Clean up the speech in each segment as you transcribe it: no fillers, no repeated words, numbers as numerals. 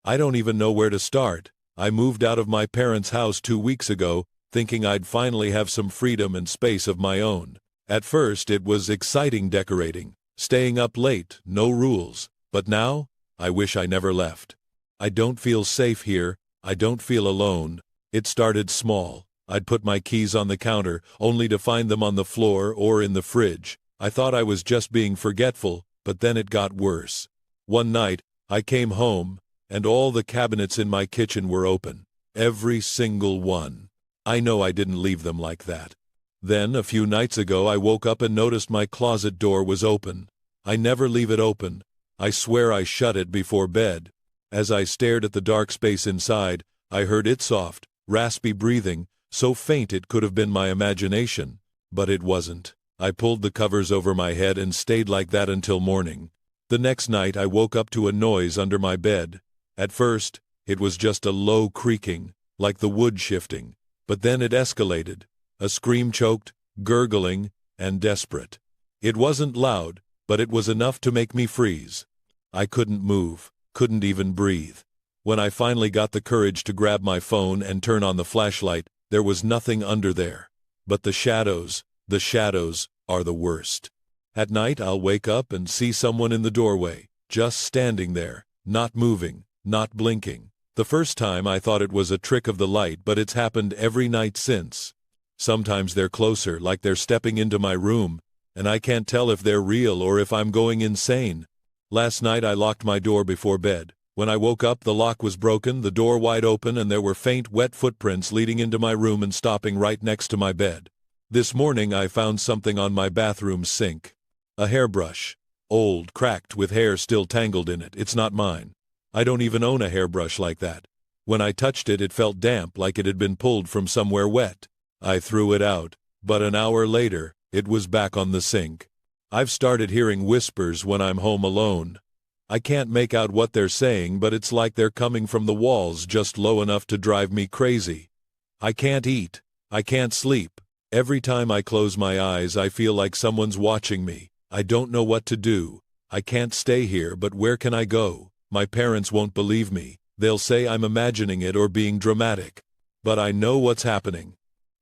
I don't even know where to start. I moved out of my parents' house 2 weeks ago, thinking I'd finally have some freedom and space of my own. At first it was exciting decorating, staying up late, no rules. But now, I wish I never left. I don't feel safe here, I don't feel alone. It started small. I'd put my keys on the counter, only to find them on the floor or in the fridge. I thought I was just being forgetful, but then it got worse. One night, I came home, and all the cabinets in my kitchen were open. Every single one. I know I didn't leave them like that. Then, a few nights ago, I woke up and noticed my closet door was open. I never leave it open. I swear I shut it before bed. As I stared at the dark space inside, I heard its soft, raspy breathing, so faint it could have been my imagination. But it wasn't. I pulled the covers over my head and stayed like that until morning. The next night I woke up to a noise under my bed. At first, it was just a low creaking, like the wood shifting. But then it escalated. A scream choked, gurgling, and desperate. It wasn't loud, but it was enough to make me freeze. I couldn't move, couldn't even breathe. When I finally got the courage to grab my phone and turn on the flashlight, there was nothing under there. But the shadows are the worst. At night I'll wake up and see someone in the doorway, just standing there, not moving, not blinking. The first time I thought it was a trick of the light, but it's happened every night since. Sometimes they're closer, like they're stepping into my room, and I can't tell if they're real or if I'm going insane. Last night I locked my door before bed. When I woke up, the lock was broken, the door wide open, and there were faint, wet footprints leading into my room and stopping right next to my bed. This morning I found something on my bathroom sink. A hairbrush. Old, cracked, with hair still tangled in it. It's not mine. I don't even own a hairbrush like that. When I touched it, it felt damp, like it had been pulled from somewhere wet. I threw it out, but an hour later, it was back on the sink. I've started hearing whispers when I'm home alone. I can't make out what they're saying, but it's like they're coming from the walls just low enough to drive me crazy. I can't eat. I can't sleep. Every time I close my eyes, I feel like someone's watching me. I don't know what to do. I can't stay here, but where can I go? My parents won't believe me. They'll say I'm imagining it or being dramatic. But I know what's happening.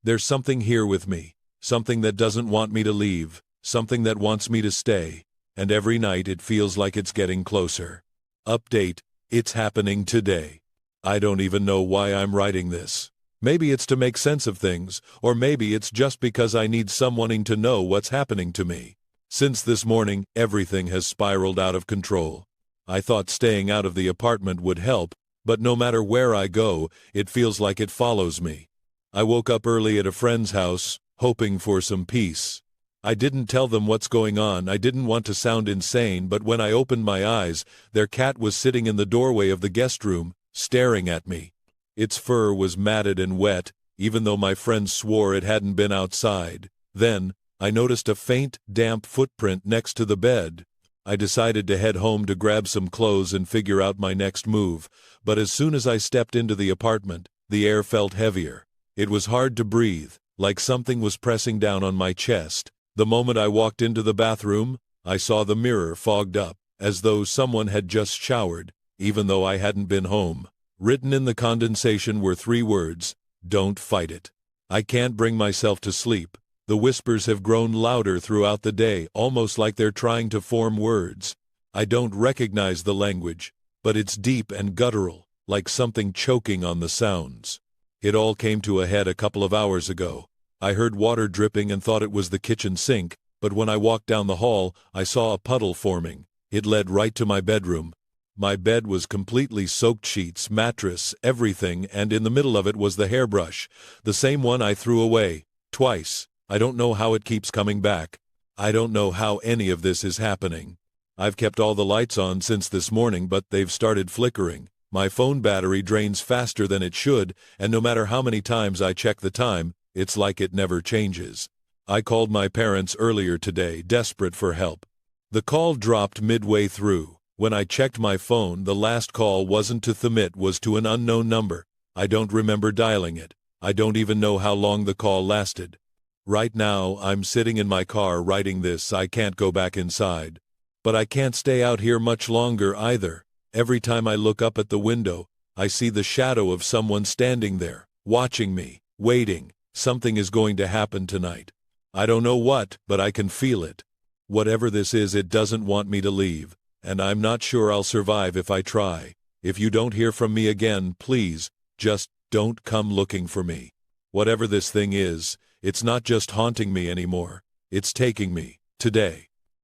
There's something here with me. Something that doesn't want me to leave. Something that wants me to stay. And every night it feels like it's getting closer. Update: it's happening today. I don't even know why I'm writing this. Maybe it's to make sense of things, or maybe it's just because I need someone to know what's happening to me. Since this morning, everything has spiraled out of control. I thought staying out of the apartment would help, but no matter where I go, it feels like it follows me. I woke up early at a friend's house, hoping for some peace. I didn't tell them what's going on. I didn't want to sound insane, but when I opened my eyes, their cat was sitting in the doorway of the guest room, staring at me. Its fur was matted and wet, even though my friend swore it hadn't been outside. Then, I noticed a faint, damp footprint next to the bed. I decided to head home to grab some clothes and figure out my next move, but as soon as I stepped into the apartment, the air felt heavier. It was hard to breathe, like something was pressing down on my chest. The moment I walked into the bathroom, I saw the mirror fogged up, as though someone had just showered, even though I hadn't been home. Written in the condensation were 3 words: "Don't fight it." I can't bring myself to sleep. The whispers have grown louder throughout the day, almost like they're trying to form words. I don't recognize the language, but it's deep and guttural, like something choking on the sounds. It all came to a head a couple of hours ago. I heard water dripping and thought it was the kitchen sink, but when I walked down the hall, I saw a puddle forming. It led right to my bedroom. My bed was completely soaked, sheets, mattress, everything, and in the middle of it was the hairbrush, the same one I threw away, twice. I don't know how it keeps coming back. I don't know how any of this is happening. I've kept all the lights on since this morning, but they've started flickering. My phone battery drains faster than it should, and no matter how many times I check the time, it's like it never changes. I called my parents earlier today, desperate for help. The call dropped midway through. When I checked my phone, the last call wasn't to them, it was to an unknown number. I don't remember dialing it. I don't even know how long the call lasted. Right now, I'm sitting in my car writing this. I can't go back inside. But I can't stay out here much longer either. Every time I look up at the window, I see the shadow of someone standing there, watching me, waiting. Something is going to happen tonight. I don't know what, but I can feel it. Whatever this is, it doesn't want me to leave, and I'm not sure I'll survive if I try. If you don't hear from me again, please, just don't come looking for me. Whatever this thing is, it's not just haunting me anymore. It's taking me, today.